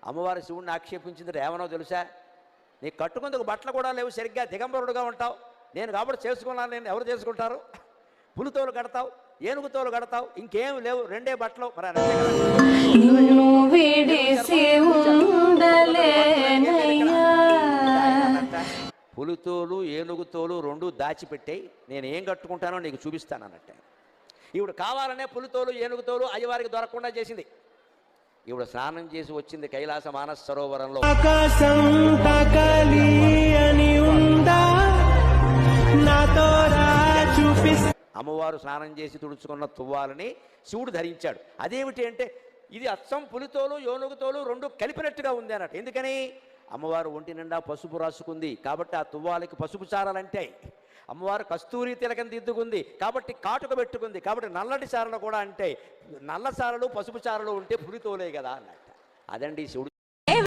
అమ్మవారి శివుడిని ఆక్షేపించింది ఏమనో తెలుసా? నీకు కట్టుకుందుకు బట్టలు కూడా లేవు, సరిగ్గా దిగంబరుడుగా ఉంటావు, నేను కాబట్టి చేసుకున్నాను, నేను ఎవరు చేసుకుంటారు? పులితోలు కడతావు, ఏనుగుతోలు కడతావు, ఇంకేం లేవు, రెండే బట్టలు. మరి పులితోలు ఏనుగుతోలు రెండు దాచిపెట్టాయి, నేను ఏం కట్టుకుంటానో నీకు చూపిస్తానన్నట్టే. ఈవిడ కావాలనే పులితోలు ఏనుగుతోలు అయ్యవారికి దొరకకుండా చేసింది. ఈవిడ స్నానం చేసి వచ్చింది కైలాస మానస సరోవరంలో. అమ్మవారు స్నానం చేసి తుడుచుకున్న తువ్వాలని శివుడు ధరించాడు. అదేమిటి అంటే ఇది అచ్చం పులితోలు ఏనుగుతోలు రెండు కలిపినట్టుగా ఉంది అన్నట్టు. ఎందుకని? అమ్మవారు ఒంటి నిండా పసుపు రాసుకుంది కాబట్టి ఆ తువ్వాలకి పసుపు చారలంటాయి. అమ్మవారు కస్తూరి తిలకం దిద్దుకుంది కాబట్టి కాటుక పెట్టుకుంది కాబట్టి నల్లటి చారలు కూడా అంటే నల్ల చారలు పసుపు చారలు ఉంటే పులితోలే కదా అన్నట్టు. అదండి శివుడు.